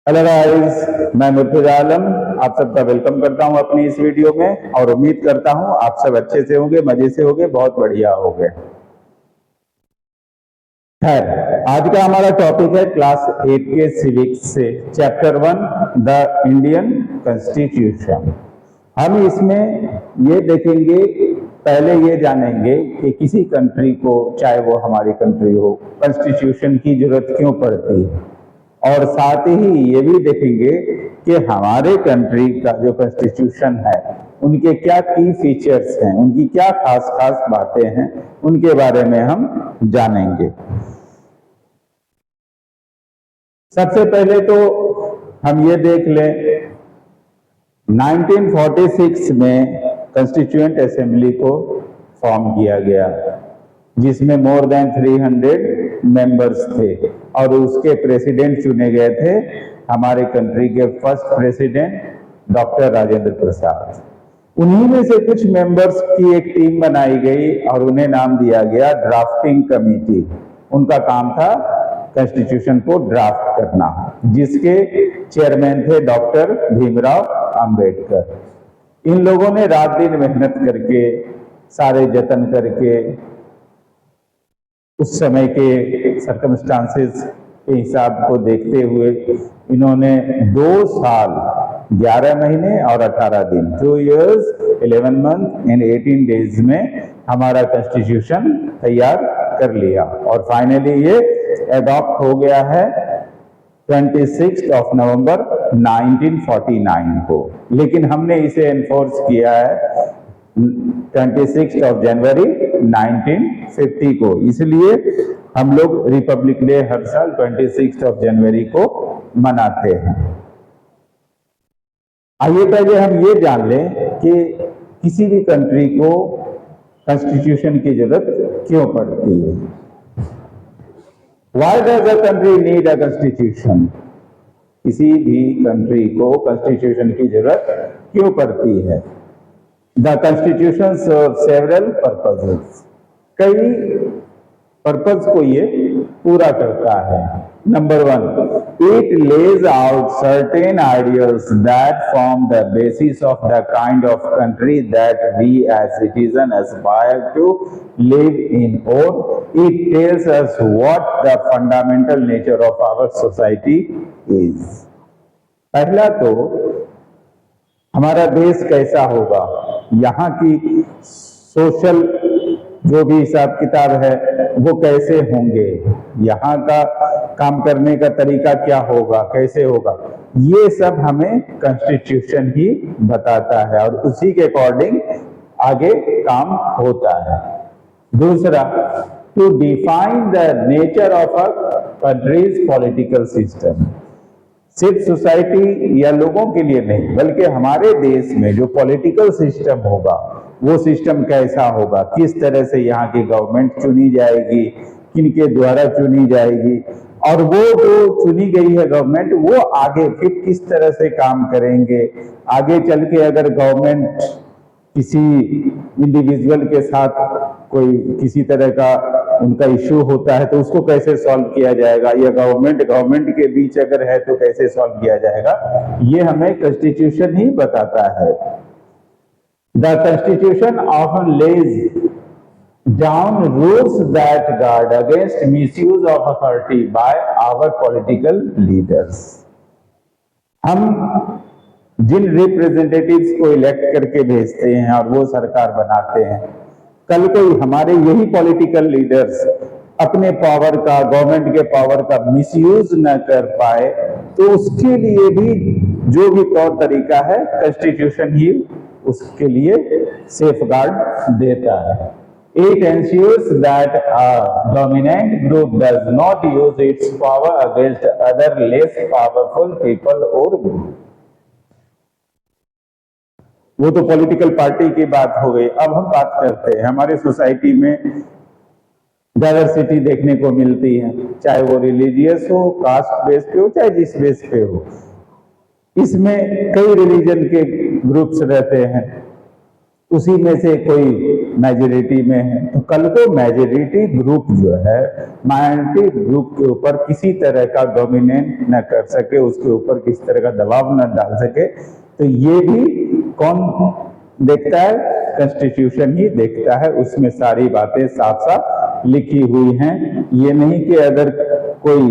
Hello guys, मैं मुर्तजा आलम आप सबका वेलकम करता हूं अपनी इस वीडियो में और उम्मीद करता हूं आप सब अच्छे से होंगे, मजे से होंगे, बहुत बढ़िया होंगे। खैर, आज का हमारा टॉपिक है क्लास 8 के सिविक्स से चैप्टर 1 द इंडियन कॉन्स्टिट्यूशन। हम इसमें ये देखेंगे, पहले ये जानेंगे कि किसी कंट्री को, चाहे वो हमारी कंट्री हो, कॉन्स्टिट्यूशन की जरूरत क्यों पड़ती है, और साथ ही ये भी देखेंगे कि हमारे कंट्री का जो कॉन्स्टिट्यूशन है उनके क्या की फीचर्स हैं, उनकी क्या खास खास बातें हैं, उनके बारे में हम जानेंगे। सबसे पहले तो हम ये देख लें, 1946 में कॉन्स्टिट्यूएंट असेंबली को फॉर्म किया गया, जिसमें मोर देन 300 मेंबर्स थे और उसके प्रेसिडेंट चुने गए थे हमारे कंट्री के first president doctor Rajendra Prasad. उन्हीं में से कुछ मेंबर्स की एक टीम बनाई गई और उन्हें नाम दिया गया ड्राफ्टिंग कमेटी। उनका काम था कॉन्स्टिट्यूशन को ड्राफ्ट करना, जिसके चेयरमैन थे डॉक्टर भीमराव अंबेडकर। इन लोगों ने रात दिन मेहनत करके, सारे जतन करके, उस समय के सर्कमस्टांसेस के हिसाब को देखते हुए इन्होंने 2 साल 11 महीने और 18 दिन 2 years 11 months and 18 days में हमारा कॉन्स्टिट्यूशन तैयार कर लिया और फाइनली ये एडॉप्ट हो गया है 26 नवंबर 1949 को। लेकिन हमने इसे एनफोर्स किया है 26 जनवरी 1950 को, इसलिए हम लोग रिपब्लिक डे हर साल 26 जनवरी को मनाते हैं। आइए पहले हम ये जान लें कि किसी भी कंट्री को कॉन्स्टिट्यूशन की जरूरत क्यों पड़ती है। Why does a country need a constitution? किसी भी कंट्री को कॉन्स्टिट्यूशन की जरूरत क्यों पड़ती है? The Constitution serves several purposes. कई पर्पज को ये पूरा करता है। Number 1, it lays out certain ideals that form the basis of the kind of country that we as citizens aspire to live in, or it tells us what the fundamental nature of our society is. पहला तो हमारा देश कैसा होगा, यहाँ की social जो भी हिसाब किताब है वो कैसे होंगे, यहाँ का काम करने का तरीका क्या होगा, कैसे होगा, ये सब हमें कॉन्स्टिट्यूशन ही बताता है और उसी के अकॉर्डिंग आगे काम होता है। दूसरा, to define the nature of a country's political system. सिर्फ सोसाइटी या लोगों के लिए नहीं, बल्कि हमारे देश में जो पॉलिटिकल सिस्टम होगा वो सिस्टम कैसा होगा, किस तरह से यहाँ की गवर्नमेंट चुनी जाएगी, किनके द्वारा चुनी जाएगी, और वो जो चुनी गई है गवर्नमेंट वो आगे फिर किस तरह से काम करेंगे। आगे चल के अगर गवर्नमेंट किसी इंडिविजुअल के साथ कोई किसी तरह का उनका इश्यू होता है तो उसको कैसे सॉल्व किया जाएगा, या गवर्नमेंट के बीच अगर है तो कैसे सॉल्व किया जाएगा, ये हमें कॉन्स्टिट्यूशन ही बताता है। The constitution often lays down rules that guard against misuse of authority by our political leaders. हम जिन रिप्रेजेंटेटिव्स को इलेक्ट करके भेजते हैं और वो सरकार बनाते हैं, कल को हमारे यही पॉलिटिकल लीडर्स अपने पावर का, गवर्नमेंट के पावर का मिसयूज न कर पाए तो उसके लिए भी जो भी तौर तरीका है कॉन्स्टिट्यूशन ही उसके लिए सेफगार्ड देता है। It ensures that a dominant group does not use its power against other less powerful people or group. वो तो पॉलिटिकल पार्टी की बात हो गई। अब हम बात करते हैं, हमारे सोसाइटी में डाइवर्सिटी देखने को मिलती है, चाहे वो रिलीजियस हो, कास्ट बेस पे हो, चाहे जिस बेस पे हो। इसमें कई रिलीजन के ग्रुप्स रहते हैं, उसी में से कोई मेजॉरिटी में है, तो कल को मेजॉरिटी ग्रुप जो है माइनॉरिटी ग्रुप के ऊपर किसी तरह का डोमिनेट न कर सके, उसके ऊपर किसी तरह का दबाव न डाल सके, तो ये भी कौन देखता है? कॉन्स्टिट्यूशन ही देखता है। उसमें सारी बातें साफ साफ लिखी हुई हैं। ये नहीं कि अगर कोई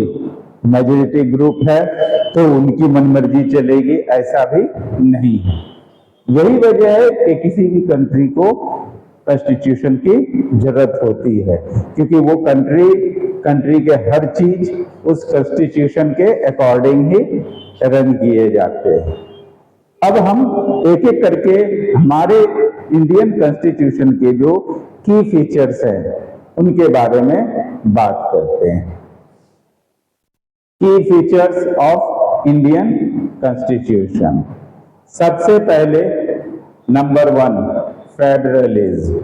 मेजॉरिटी ग्रुप है तो उनकी मनमर्जी चलेगी, ऐसा भी नहीं है। यही वजह है कि किसी भी कंट्री को कॉन्स्टिट्यूशन की जरूरत होती है, क्योंकि वो कंट्री के हर चीज उस कॉन्स्टिट्यूशन के अकॉर्डिंग ही रन किए जाते हैं। अब हम एक एक करके हमारे इंडियन कॉन्स्टिट्यूशन के जो की फीचर्स हैं उनके बारे में बात करते हैं। की फीचर्स ऑफ इंडियन कॉन्स्टिट्यूशन। सबसे पहले नंबर 1, फेडरलिज्म।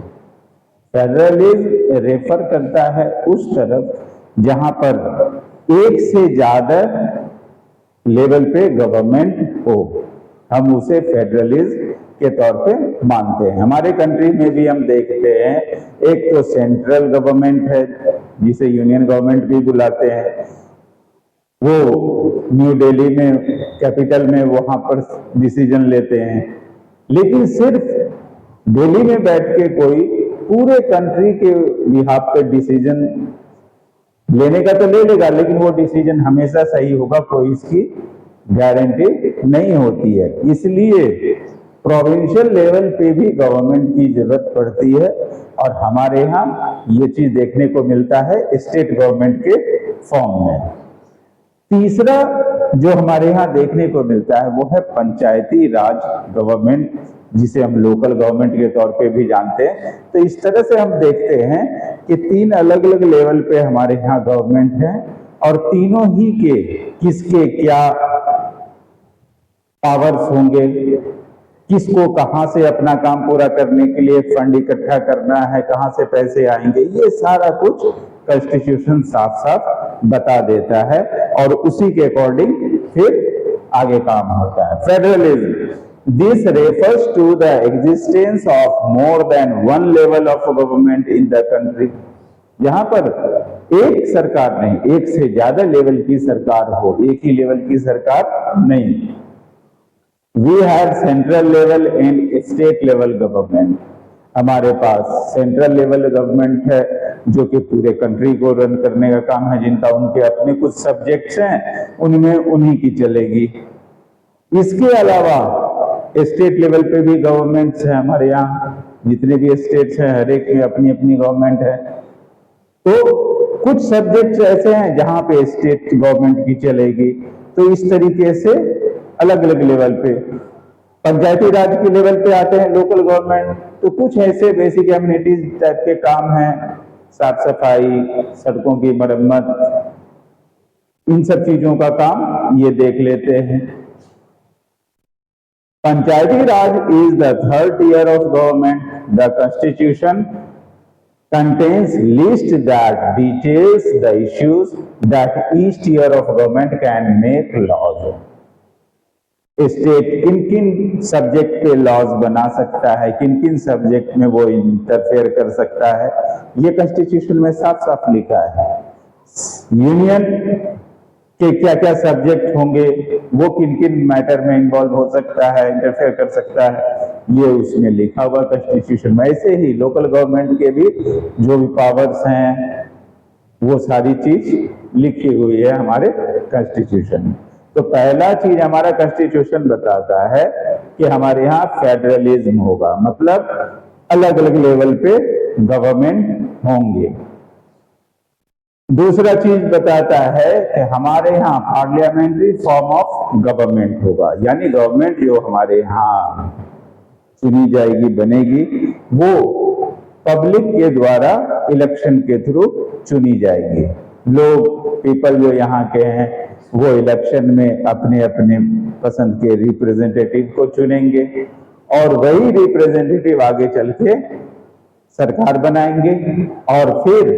फेडरलिज्म रेफर करता है उस तरफ जहां पर एक से ज्यादा लेवल पे गवर्नमेंट हो, हम उसे फेडरलिज्म के तौर पे मानते हैं। हमारे कंट्री में भी हम देखते हैं, एक तो सेंट्रल गवर्नमेंट है जिसे यूनियन गवर्नमेंट भी बुलाते हैं, वो न्यू दिल्ली में कैपिटल में वहां पर डिसीजन लेते हैं, लेकिन सिर्फ दिल्ली में बैठ के कोई पूरे कंट्री के बिहाफ पे डिसीजन लेने का तो ले लेगा, लेकिन वो डिसीजन हमेशा सही होगा, कोई इसकी गारंटी नहीं होती है। इसलिए प्रोविंशियल लेवल पे भी गवर्नमेंट की जरूरत पड़ती है, और हमारे यहाँ ये चीज देखने को मिलता है स्टेट गवर्नमेंट के फॉर्म में। तीसरा जो हमारे यहाँ देखने को मिलता है वो है पंचायती राज गवर्नमेंट, जिसे हम लोकल गवर्नमेंट के तौर पे भी जानते हैं। तो इस तरह से हम देखते हैं कि 3 अलग अलग लेवल पे हमारे यहाँ गवर्नमेंट है, और तीनों ही के किसके क्या पावर्स होंगे, किसको कहां से अपना काम पूरा करने के लिए फंड इकट्ठा करना है, कहां से पैसे आएंगे, ये सारा कुछ कॉन्स्टिट्यूशन साफ साफ बता देता है, और उसी के अकॉर्डिंग फिर आगे काम होता है। Federalism, this refers to the existence of more than one level of government in the country. यहां पर एक सरकार नहीं, एक से ज्यादा लेवल की सरकार हो, एक ही लेवल की सरकार नहीं। We have central level and state level government. हमारे पास सेंट्रल लेवल गवर्नमेंट है जो कि पूरे कंट्री को रन करने का काम है, जिनका उनके अपने कुछ सब्जेक्ट्स हैं, उनमें उन्हीं की चलेगी। इसके अलावा स्टेट लेवल पे भी गवर्नमेंट्स हैं हमारे यहाँ, जितने भी स्टेट्स हैं हर एक में अपनी अपनी गवर्नमेंट है। तो कुछ सब्जेक्ट्स ऐसे हैं जहां पे स्टेट गवर्नमेंट की चलेगी। तो इस तरीके से अलग अलग लेवल पे, पंचायती राज के लेवल पे आते हैं लोकल गवर्नमेंट, तो कुछ ऐसे बेसिक एमिनिटीज टाइप के काम हैं, साफ सफाई, सड़कों की मरम्मत, इन सब चीजों का काम ये देख लेते हैं। Panchayati Raj is the third tier of government. The constitution contains list that details the issues that each tier of government can make laws on. State किन किन सब्जेक्ट पे लॉज बना सकता है, किन किन सब्जेक्ट में वो इंटरफेयर कर सकता है, ये कॉन्स्टिट्यूशन में साफ साफ लिखा है। यूनियन के क्या क्या सब्जेक्ट होंगे, वो किन किन मैटर में इन्वॉल्व हो सकता है, इंटरफेयर कर सकता है, ये उसमें लिखा हुआ कॉन्स्टिट्यूशन में। ऐसे ही लोकल गवर्नमेंट के भी जो भी पावर्स हैं वो सारी चीज लिखी हुई है हमारे कॉन्स्टिट्यूशन में। तो पहला चीज हमारा कॉन्स्टिट्यूशन बताता है कि हमारे यहाँ फेडरलिज्म होगा, मतलब अलग अलग लेवल पे गवर्नमेंट होंगे। दूसरा चीज बताता है कि हमारे यहाँ पार्लियामेंट्री फॉर्म ऑफ गवर्नमेंट होगा, यानी गवर्नमेंट जो हमारे यहाँ चुनी जाएगी, बनेगी, वो पब्लिक के द्वारा इलेक्शन के थ्रू चुनी जाएगी। लोग पीपल जो यहाँ के हैं वो इलेक्शन में अपने अपने पसंद के रिप्रेजेंटेटिव को चुनेंगे, और वही रिप्रेजेंटेटिव आगे चल के सरकार बनाएंगे, और फिर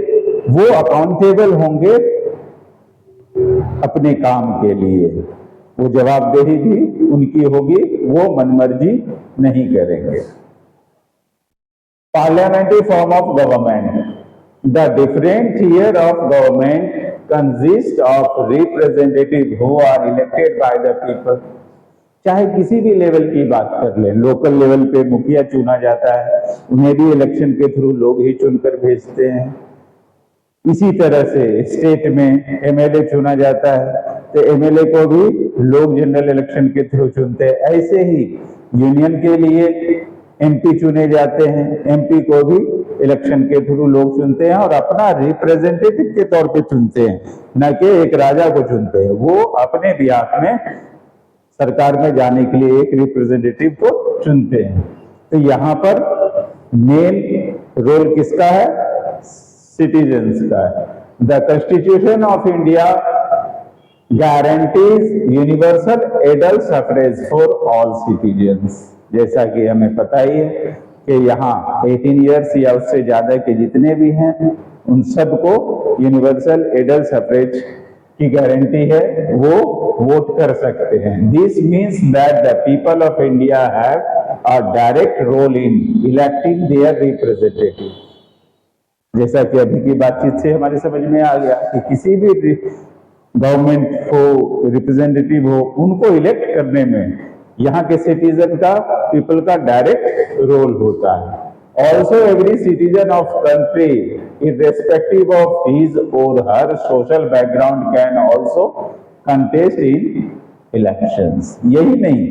वो अकाउंटेबल होंगे अपने काम के लिए। वो जवाबदेही भी उनकी होगी, वो मनमर्जी नहीं करेंगे। parliamentary form of government. The different tier of government consists of representatives who are elected by the people. चाहे किसी भी लेवल की बात कर ले, लोकल लेवल पे मुखिया चुना जाता है, उन्हें भी इलेक्शन के थ्रू लोग ही चुनकर भेजते हैं। इसी तरह से स्टेट में एमएलए चुना जाता है, तो एमएलए को भी लोग जनरल इलेक्शन के थ्रू चुनते हैं। ऐसे ही यूनियन के लिए एमपी चुने जाते हैं, एमपी को भी इलेक्शन के थ्रू लोग चुनते हैं और अपना रिप्रेजेंटेटिव के तौर पे चुनते हैं, न कि एक राजा को चुनते हैं। वो अपने बिहाफ में सरकार में जाने के लिए एक रिप्रेजेंटेटिव को चुनते हैं। तो यहाँ पर मेन रोल किसका है? सिटीजन्स का है। The constitution of India guarantees universal adult suffrage for all citizens. जैसा कि हमें पता ही है कि यहाँ 18 इयर्स या उससे ज्यादा के जितने भी हैं उन सबको यूनिवर्सल एडल्ट सफरेज की गारंटी है, वो वोट कर सकते हैं। This means that the people of India have a direct role in electing their representative. जैसा कि अभी की बातचीत से हमारे समझ में आ गया कि किसी भी गवर्नमेंट हो, रिप्रेजेंटेटिव हो, उनको इलेक्ट करने में यहाँ के सिटीजन का, पीपल का डायरेक्ट रोल होता है। Also, every citizen of country, irrespective of his or her social background, can also contest in elections. यही नहीं,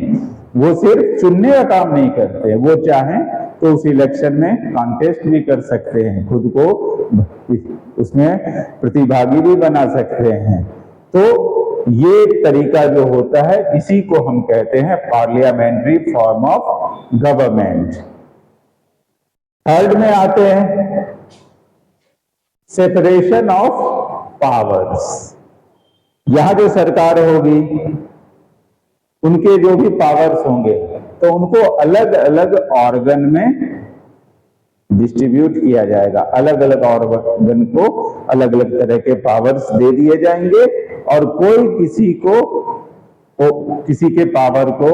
वो सिर्फ चुनने का काम नहीं करते, वो चाहें तो उस इलेक्शन में कॉन्टेस्ट भी कर सकते हैं, खुद को उसमें प्रतिभागी भी बना सकते हैं। तो ये तरीका जो होता है, इसी को हम कहते हैं parliamentary form of government. Third में आते हैं सेपरेशन ऑफ पावर्स। यहां जो सरकार होगी, उनके जो भी पावर्स होंगे, तो उनको अलग अलग ऑर्गन में डिस्ट्रीब्यूट किया जाएगा। अलग अलग ऑर्गन को अलग अलग तरह के पावर्स दे दिए जाएंगे और कोई किसी के पावर को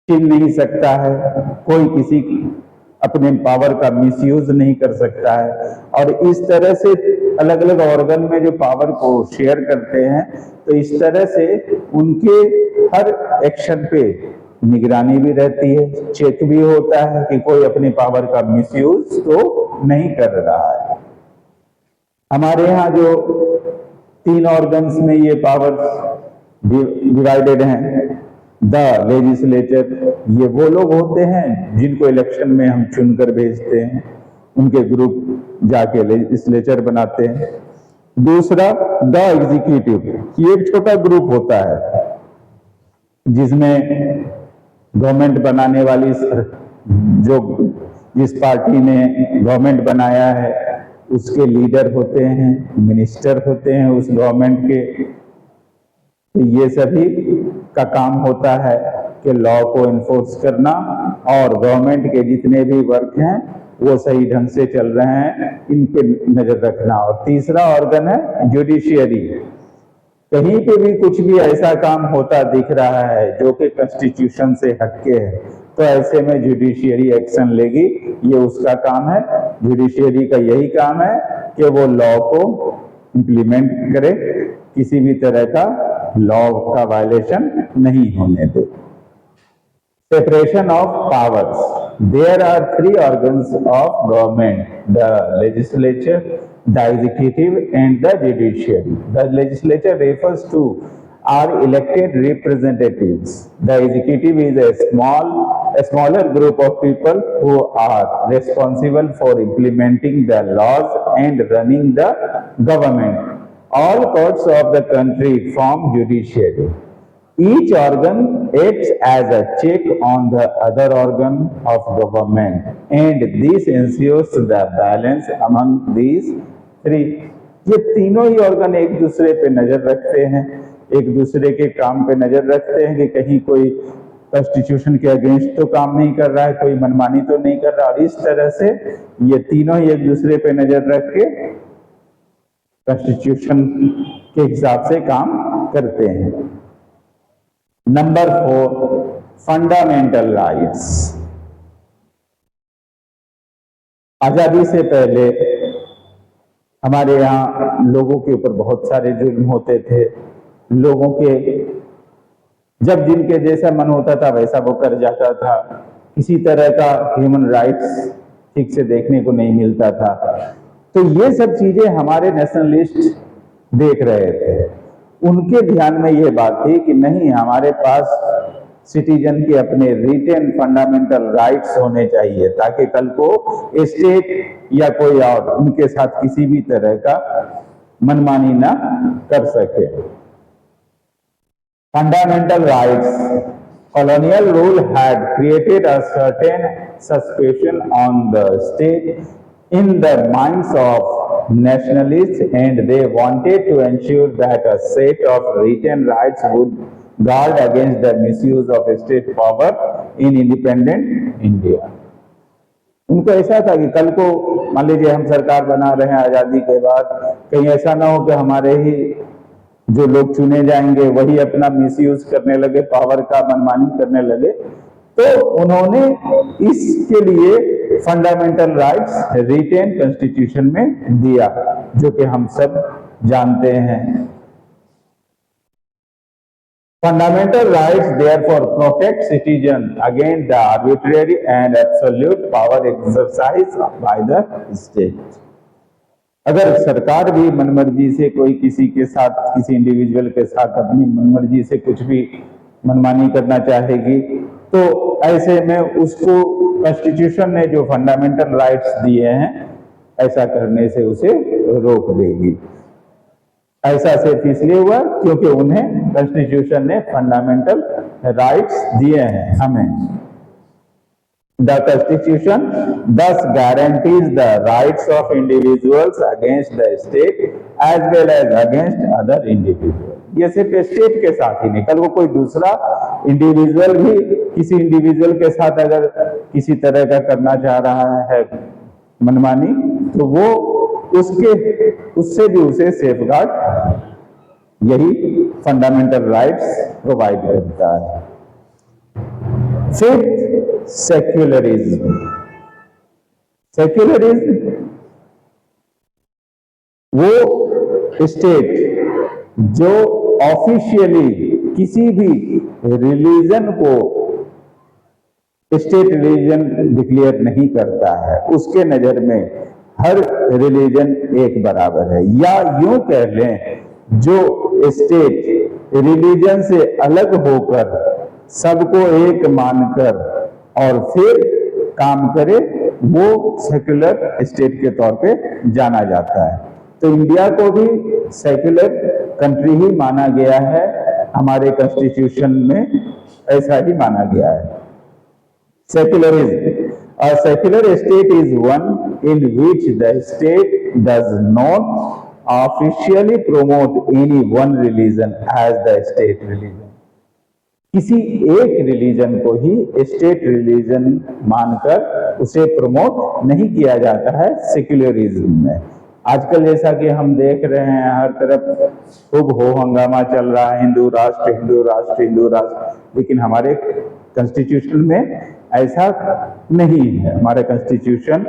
छीन नहीं सकता है, कोई किसी अपने पावर का मिसयूज नहीं कर सकता है। और इस तरह से अलग अलग ऑर्गन में जो पावर को शेयर करते हैं, तो इस तरह से उनके हर एक्शन पे निगरानी भी रहती है, चेक भी होता है कि कोई अपनी पावर का मिसयूज तो नहीं कर रहा है। हमारे यहाँ जो 3 ऑर्गन्स में ये पावर्स डिवाइडेड हैं, द लेजिस्लेचर, ये वो लोग होते हैं जिनको इलेक्शन में हम चुनकर भेजते हैं, उनके ग्रुप जाके लेजिस्लेचर बनाते हैं। दूसरा द एग्जीक्यूटिव, ये एक छोटा ग्रुप होता है जिसमें गवर्नमेंट बनाने वाली जिस पार्टी ने गवर्नमेंट बनाया है उसके लीडर होते हैं, मिनिस्टर होते हैं उस गवर्नमेंट के। तो ये सभी का काम होता है कि लॉ को इन्फोर्स करना और गवर्नमेंट के जितने भी वर्क हैं वो सही ढंग से चल रहे हैं, इन पे नजर रखना। और तीसरा ऑर्गन है जुडिशियरी। कहीं पे भी कुछ भी ऐसा काम होता दिख रहा है जो कि कॉन्स्टिट्यूशन से हटके है, तो ऐसे में जुडिशियरी एक्शन लेगी, ये उसका काम है। जुडिशियरी का यही काम है कि वो लॉ को इम्प्लीमेंट करे, किसी भी तरह का लॉ का वायलेशन नहीं होने दे। Separation of powers. There are 3 organs of government: the legislature, the executive, and the judiciary. The legislature refers to are elected representatives. The executive is a smaller group of people who are responsible for implementing the laws and running the government. All courts of the country form judiciary. Each organ acts as a check on the other organ of government, and this ensures the balance among these 3. ये तीनों ही organ एक दूसरे पे नजर रखते हैं, एक दूसरे के काम पे नजर रखते हैं कि कहीं कोई कॉन्स्टिट्यूशन के अगेंस्ट तो काम नहीं कर रहा है, कोई मनमानी तो नहीं कर रहा। और इस तरह से ये तीनों ही एक दूसरे पे नजर रख के कॉन्स्टिट्यूशन के हिसाब से काम करते हैं। Number 4, fundamental rights. आजादी से पहले हमारे यहाँ लोगों के ऊपर बहुत सारे जुल्म होते थे। लोगों के जब जिनके जैसा मन होता था वैसा वो कर जाता था। किसी तरह का ह्यूमन राइट्स ठीक से देखने को नहीं मिलता था। तो ये सब चीजें हमारे नेशनलिस्ट देख रहे थे। उनके ध्यान में ये बात थी कि नहीं, हमारे पास सिटीजन के अपने रिटेन फंडामेंटल राइट्स होने चाहिए, ताकि कल को स्टेट या कोई और उनके साथ किसी भी तरह का मनमानी ना कर सके। Fundamental rights, colonial rule had created a certain suspicion on the state in the minds of nationalists, and they wanted to ensure that a set of written rights would guard against the misuse of state power in independent India. उनको ऐसा था कि कल को मान लीजिए हम सरकार बना रहे हैं आजादी के बाद, कहीं ऐसा ना हो कि हमारे ही जो लोग चुने जाएंगे वही अपना मिसयूज करने लगे, पावर का मनमानी करने लगे। तो उन्होंने इसके लिए फंडामेंटल राइट्स रिटेन कॉन्स्टिट्यूशन में दिया, जो कि हम सब जानते हैं। Fundamental rights therefore protect citizen against the arbitrary and absolute power exercise by the state. अगर सरकार भी मनमर्जी से कोई किसी के साथ, किसी इंडिविजुअल के साथ अपनी मनमर्जी से कुछ भी मनमानी करना चाहेगी, तो ऐसे में उसको कॉन्स्टिट्यूशन ने जो फंडामेंटल राइट्स दिए हैं, ऐसा करने से उसे रोक देगी। ऐसा सिर्फ इसलिए हुआ क्योंकि उन्हें कॉन्स्टिट्यूशन ने फंडामेंटल राइट्स दिए हैं हमें। The Constitution thus guarantees the rights of individuals against the state as well as against other individuals. ये सिर्फ स्टेट के साथ ही नहीं, कल वो कोई दूसरा इंडिविजुअल भी किसी इंडिविजुअल के साथ अगर किसी तरह का करना चाह रहा है मनमानी, तो वो उससे भी उसे सेफगार्ड यही फंडामेंटल राइट्स प्रोवाइड करता है। Fifth, secularism. सेक्युलरिज्म वो स्टेट जो ऑफिशियली किसी भी रिलीजन को स्टेट रिलीजन डिक्लेयर नहीं करता है, उसके नजर में हर रिलीजन एक बराबर है। या यूं कह लें, जो स्टेट रिलीजन से अलग होकर सबको एक मानकर और फिर काम करे, वो सेक्युलर स्टेट के तौर पे जाना जाता है। तो इंडिया को भी सेक्युलर कंट्री ही माना गया है, हमारे कॉन्स्टिट्यूशन में ऐसा ही माना गया है। Secularism, a secular state is one in which the state does not officially promote any one religion as the state religion. किसी एक रिलीजन को ही स्टेट रिलीजन मानकर उसे प्रमोट नहीं किया जाता है सेक्युलरिज्म में। आजकल जैसा कि हम देख रहे हैं, हर तरफ खूब हो हंगामा चल रहा है, हिंदू राष्ट्र हिंदू राष्ट्र हिंदू राष्ट्र, लेकिन हमारे कॉन्स्टिट्यूशन में ऐसा नहीं है। हमारे कॉन्स्टिट्यूशन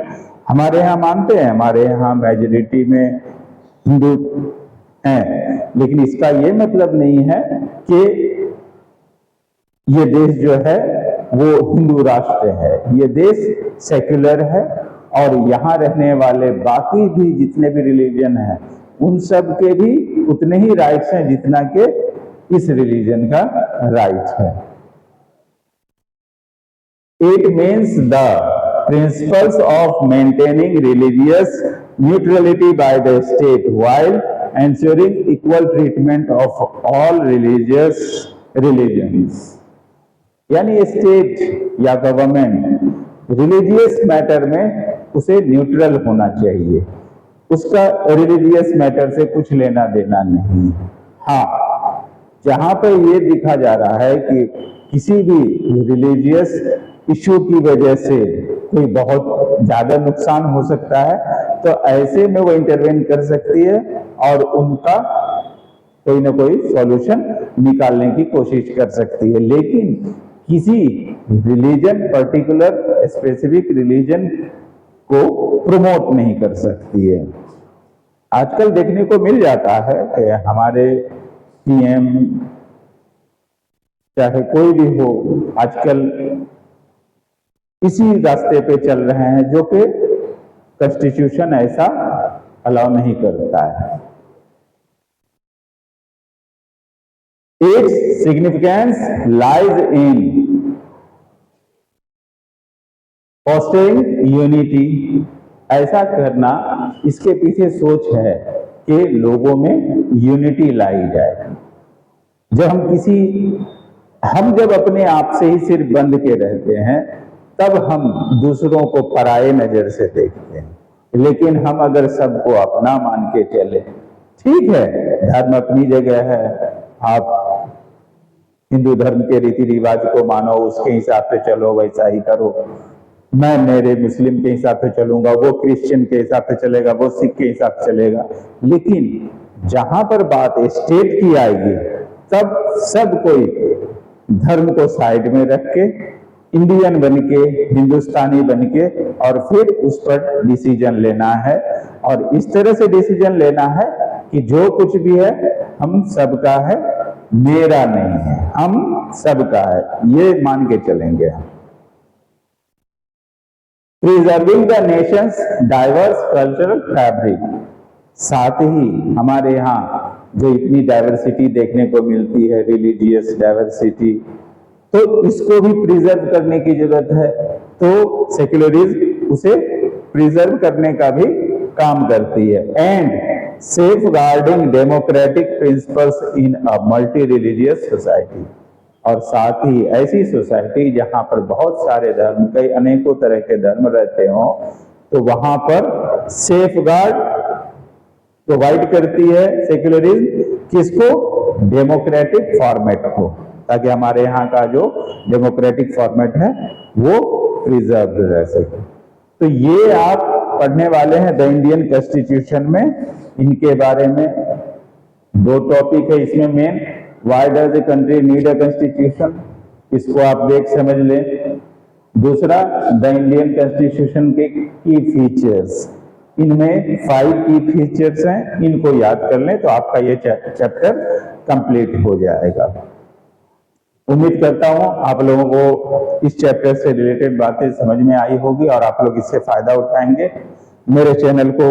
हमारे यहाँ मानते हैं, हमारे यहाँ मेजॉरिटी में हिंदू हैं, लेकिन इसका ये मतलब नहीं है कि ये देश जो है वो हिंदू राष्ट्र है। ये देश सेक्युलर है और यहाँ रहने वाले बाकी भी जितने भी रिलीजन हैं, उन सब के भी उतने ही राइट्स हैं जितना के इस रिलीजन का राइट है। It means the principles of maintaining religious neutrality by the state while ensuring equal treatment of all religions. यानी स्टेट या गवर्नमेंट रिलीजियस मैटर में उसे न्यूट्रल होना चाहिए, उसका रिलीजियस मैटर से कुछ लेना देना नहीं। हाँ, जहां पर ये दिखा जा रहा है कि किसी भी रिलीजियस इशू की वजह से कोई बहुत ज्यादा नुकसान हो सकता है, तो ऐसे में वो इंटरवेन कर सकती है और उनका कोई ना कोई सॉल्यूशन निकालने की कोशिश कर सकती है। लेकिन किसी रिलीजन, पर्टिकुलर स्पेसिफिक रिलीजन को प्रमोट नहीं कर सकती है। आजकल देखने को मिल जाता है कि हमारे पीएम चाहे कोई भी हो, आजकल इसी रास्ते पे चल रहे हैं जो कि कॉन्स्टिट्यूशन ऐसा अलाउ नहीं करता है। Its significance lies in fostering unity. ऐसा करना, इसके पीछे सोच है कि लोगों में यूनिटी लाई जाए। हम जब अपने आप से ही सिर्फ बंद के रहते हैं, तब हम दूसरों को पराये नजर से देखते हैं। लेकिन हम अगर सबको अपना मान के चले, ठीक है, धर्म अपनी जगह है, आप हिंदू धर्म के रीति रिवाज को मानो, उसके हिसाब से चलो, वैसा ही करो। मैं मेरे मुस्लिम के हिसाब से चलूंगा, वो क्रिश्चियन के हिसाब से चलेगा, वो सिख के हिसाब से चलेगा। लेकिन जहां पर बात स्टेट की आएगी, तब सब कोई धर्म को साइड में रख के इंडियन बन के, हिंदुस्तानी बन के, और फिर उस पर डिसीजन लेना है। और इस तरह से डिसीजन लेना है कि जो कुछ भी है हम सबका है, मेरा नहीं है, हम सबका है, ये मान के चलेंगे हम। Preserving the Nations diverse cultural fabric. साथ ही हमारे यहाँ जो इतनी डाइवर्सिटी देखने को मिलती है, रिलीजियस डाइवर्सिटी, तो इसको भी प्रिजर्व करने की जरूरत है। तो सेक्युलरिज्म उसे प्रिजर्व करने का भी काम करती है। And safeguarding democratic principles in a multi religious society. और साथ ही ऐसी सोसाइटी जहां पर बहुत सारे धर्म, कई अनेकों तरह के धर्म रहते हों, तो वहां पर सेफ गार्ड प्रोवाइड करती है सेक्युलरिज्म, किसको? डेमोक्रेटिक फॉर्मेट को, ताकि हमारे यहाँ का जो डेमोक्रेटिक फॉर्मेट है वो प्रिजर्व रह सके। तो ये आप पढ़ने वाले हैं द इंडियन कॉन्स्टिट्यूशन में। इनके बारे में दो टॉपिक है इसमें main. Why does a country need a constitution, इसको आप देख समझ लें। दूसरा, द इंडियन कॉन्स्टिट्यूशन के की फीचर्स। इनमें 5 की फीचर्स हैं, इनको याद कर लें तो आपका ये चैप्टर कंप्लीट हो जाएगा। उम्मीद करता हूं आप लोगों को इस चैप्टर से रिलेटेड बातें समझ में आई होगी और आप लोग इससे फायदा उठाएंगे। मेरे चैनल को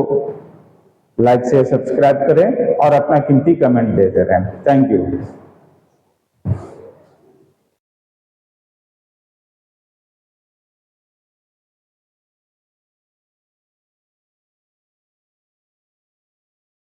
लाइक से सब्सक्राइब करें और अपना कीमती कमेंट देते रहें। Thank you.